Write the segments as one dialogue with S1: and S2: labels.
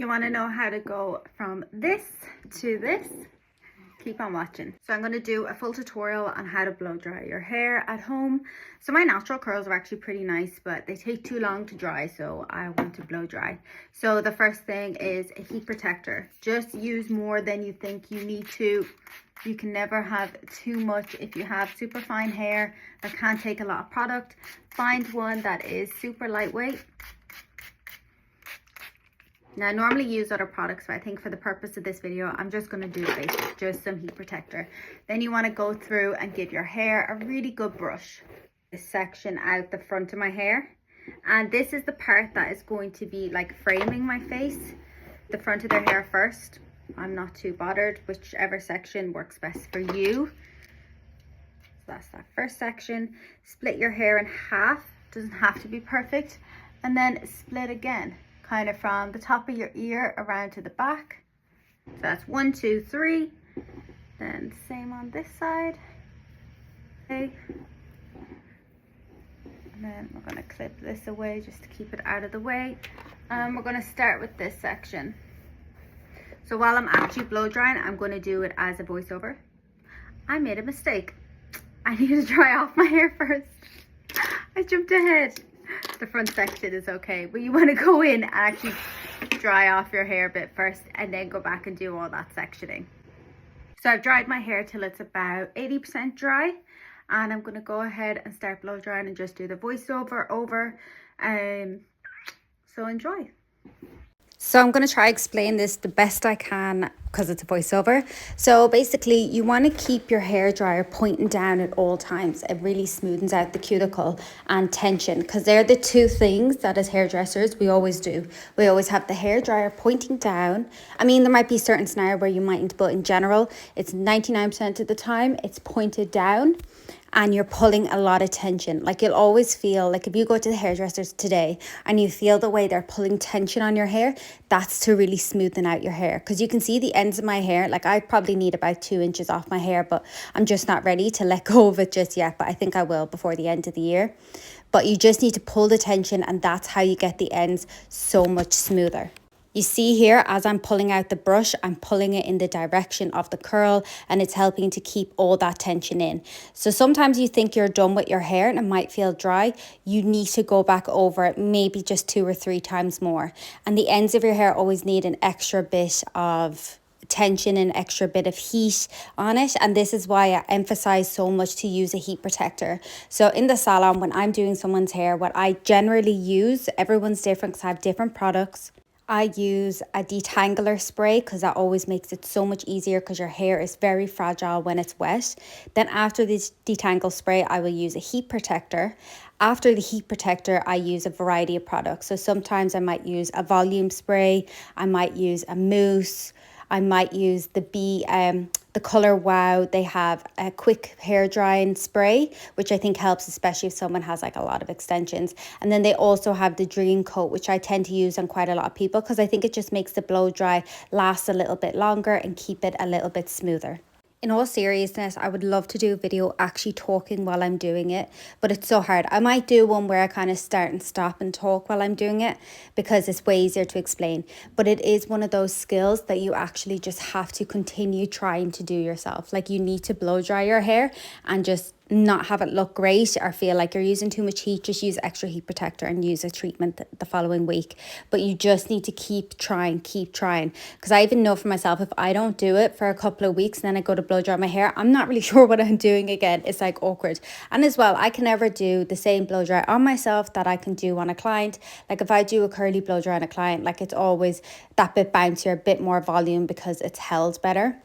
S1: You want to know how to go from this to this? Keep on watching. So I'm going to do a full tutorial on how to blow dry your hair at home. So my natural curls are actually pretty nice, but they take too long to dry, so I want to blow dry. So the first thing is a heat protector. Just use more than you think you need to. You can never have too much. If you have super fine hair that can't take a lot of product, find one that is super lightweight. Now, I normally use other products, but I think for the purpose of this video, I'm just going to do basic, just some heat protector. Then you want to go through and give your hair a really good brush. This section out the front of my hair. And this is the part that is going to be like framing my face. The front of their hair first. I'm not too bothered, whichever section works best for you. So that's that first section. Split your hair in half. Doesn't have to be perfect. And then split again. Kind of from the top of your ear around to the back. So that's 1, 2, 3. Then same on this side. Okay. And then we're going to clip this away just to keep it out of the way. We're going to start with this section. So while I'm actually blow drying, I'm going to do it as a voiceover. I made a mistake. I need to dry off my hair first. I jumped ahead. The front section is okay, but you want to go in and actually dry off your hair a bit first and then go back and do all that sectioning. So I've dried my hair till it's about 80% dry, and I'm going to go ahead and start blow drying and just do the voiceover over. So enjoy. So I'm going to try explain this the best I can because it's a voiceover. So basically you want to keep your hair dryer pointing down at all times. It really smoothens out the cuticle and tension, because they're the two things that as hairdressers we always do. We always have the hair dryer pointing down. I mean, there might be certain scenario where you mightn't, but in general it's 99% of the time it's pointed down. And you're pulling a lot of tension. Like, you'll always feel like if you go to the hairdressers today and you feel the way they're pulling tension on your hair, that's to really smoothen out your hair. Because you can see the ends of my hair. Like, I probably need about 2 inches off my hair, but I'm just not ready to let go of it just yet. But I think I will before the end of the year. But you just need to pull the tension, and that's how you get the ends so much smoother. You see here, as I'm pulling out the brush, I'm pulling it in the direction of the curl, and it's helping to keep all that tension in. So sometimes you think you're done with your hair and it might feel dry. You need to go back over it maybe just 2 or 3 times more. And the ends of your hair always need an extra bit of tension, an extra bit of heat on it, and this is why I emphasize so much to use a heat protector. So in the salon, when I'm doing someone's hair, what I generally use, everyone's different because I have different products. I use a detangler spray because that always makes it so much easier, because your hair is very fragile when it's wet. Then after this detangle spray, I will use a heat protector. After the heat protector, I use a variety of products. So sometimes I might use a volume spray, I might use a mousse, I might use the Color Wow. They have a quick hair drying spray, which I think helps, especially if someone has like a lot of extensions. And then they also have the Dream Coat, which I tend to use on quite a lot of people because I think it just makes the blow dry last a little bit longer and keep it a little bit smoother. In all seriousness, I would love to do a video actually talking while I'm doing it, but it's so hard. I might do one where I kind of start and stop and talk while I'm doing it because it's way easier to explain. But it is one of those skills that you actually just have to continue trying to do yourself. Like, you need to blow dry your hair and just not have it look great or feel like you're using too much heat. Just use extra heat protector and use a treatment the following week. But you just need to keep trying, because I even know for myself, if I don't do it for a couple of weeks and then I go to blow dry my hair, I'm not really sure what I'm doing again. It's like awkward. And as well, I can never do the same blow dry on myself that I can do on a client. Like, if I do a curly blow dry on a client, like, it's always that bit bouncier, a bit more volume because it's held better.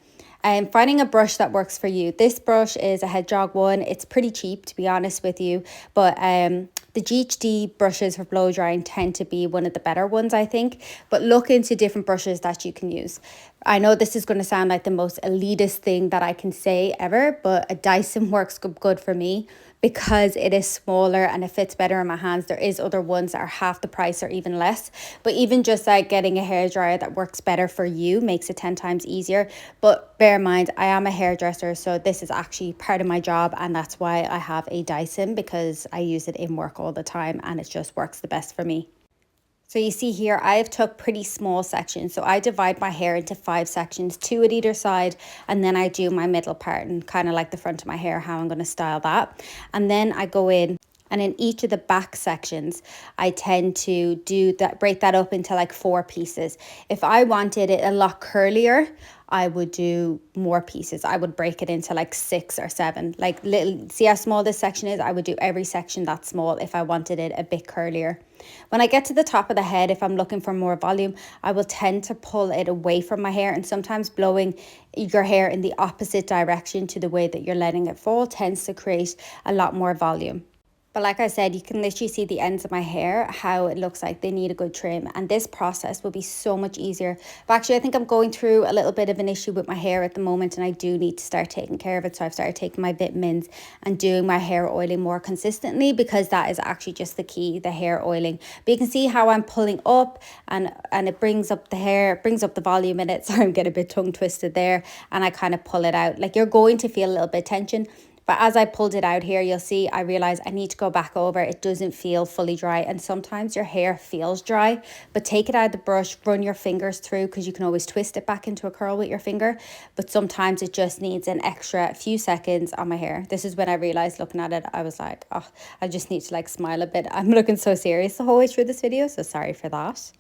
S1: And finding a brush that works for you. This brush is a Hedgehog one. It's pretty cheap, to be honest with you, but the GHD brushes for blow drying tend to be one of the better ones, I think. But look into different brushes that you can use. I know this is going to sound like the most elitist thing that I can say ever, but a Dyson works good for me because it is smaller and it fits better in my hands. There is other ones that are half the price or even less, but even just like getting a hairdryer that works better for you makes it 10 times easier. But bear in mind, I am a hairdresser, so this is actually part of my job, and that's why I have a Dyson, because I use it in work all the time and it just works the best for me. So you see here, I've took pretty small sections. So I divide my hair into 5 sections, 2 at either side, and then I do my middle part and kind of like the front of my hair, how I'm going to style that. And then I go in, and in each of the back sections, I tend to do that, break that up into like 4 pieces. If I wanted it a lot curlier, I would do more pieces. I would break it into like 6 or 7. Like little, see how small this section is? I would do every section that small if I wanted it a bit curlier. When I get to the top of the head, if I'm looking for more volume, I will tend to pull it away from my hair, and sometimes blowing your hair in the opposite direction to the way that you're letting it fall tends to create a lot more volume. But like I said, you can literally see the ends of my hair, how it looks like they need a good trim. And this process will be so much easier. But actually, I think I'm going through a little bit of an issue with my hair at the moment, and I do need to start taking care of it. So I've started taking my vitamins and doing my hair oiling more consistently, because that is actually just the key, the hair oiling. But you can see how I'm pulling up, and it brings up the hair, brings up the volume in it. Sorry, I'm getting a bit tongue twisted there. And I kind of pull it out. Like, you're going to feel a little bit of tension. But as I pulled it out here, you'll see I realize I need to go back over. It doesn't feel fully dry. And sometimes your hair feels dry, but take it out of the brush, run your fingers through, because you can always twist it back into a curl with your finger. But sometimes it just needs an extra few seconds on my hair. This is when I realized, looking at it, I was like, oh, I just need to like smile a bit. I'm looking so serious the whole way through this video, so sorry for that.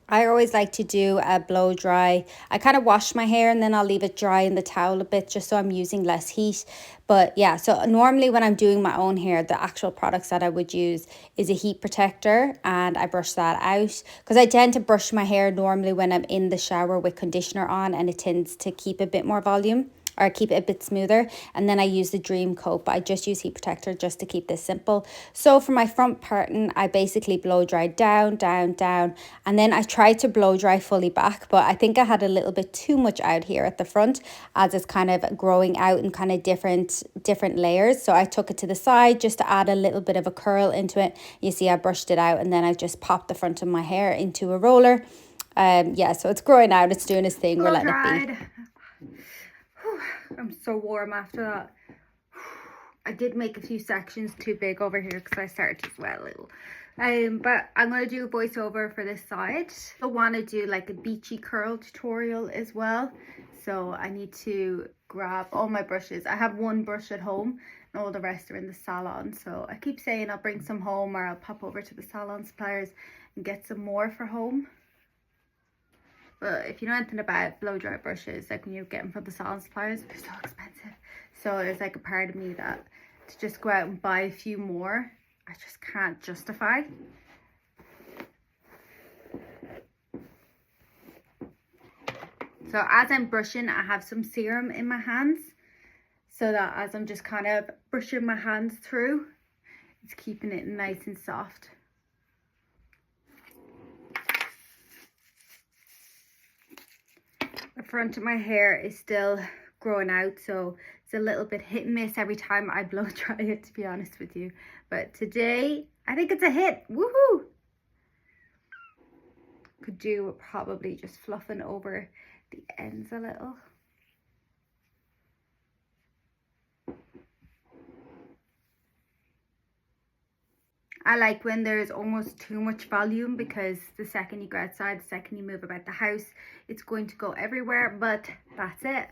S1: I always like to do a blow dry. I kind of wash my hair and then I'll leave it dry in the towel a bit, just so I'm using less heat. But yeah, so normally when I'm doing my own hair, the actual products that I would use is a heat protector, and I brush that out, because I tend to brush my hair normally when I'm in the shower with conditioner on, and it tends to keep a bit more volume, or keep it a bit smoother. And then I use the Dream Coat, but I just use heat protector just to keep this simple. So for my front parting, I basically blow dry down, down, down, and then I try to blow dry fully back, but I think I had a little bit too much out here at the front, as it's kind of growing out in kind of different layers. So I took it to the side just to add a little bit of a curl into it. You see I brushed it out, and then I just popped the front of my hair into a roller. Yeah, so it's growing out, it's doing its thing. We're letting it be. I'm so warm after that. I did make a few sections too big over here because I started to sweat a little. But I'm going to do a voiceover for this side. I want to do like a beachy curl tutorial as well. So I need to grab all my brushes. I have one brush at home and all the rest are in the salon. So I keep saying I'll bring some home, or I'll pop over to the salon suppliers and get some more for home. But if you know anything about blow dry brushes, like when you get them from the salon suppliers, they're so expensive. So there's like a part of me that to just go out and buy a few more, I just can't justify. So as I'm brushing, I have some serum in my hands, so that as I'm just kind of brushing my hands through, it's keeping it nice and soft. The front of my hair is still growing out, so it's a little bit hit and miss every time I blow dry it, to be honest with you. But today, I think it's a hit. Woohoo! Could do probably just fluffing over the ends a little. I like when there's almost too much volume, because the second you go outside, the second you move about the house, it's going to go everywhere. But that's it.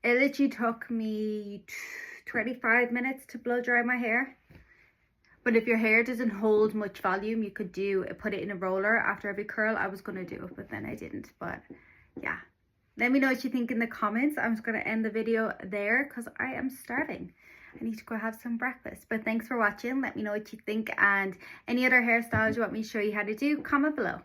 S1: It literally took me 25 minutes to blow dry my hair. But if your hair doesn't hold much volume, you could put it in a roller after every curl. I was going to do it, but then I didn't. But yeah, let me know what you think in the comments. I'm just going to end the video there because I am starving. I need to go have some breakfast. But thanks for watching. Let me know what you think, and any other hairstyles you want me to show you how to do, comment below.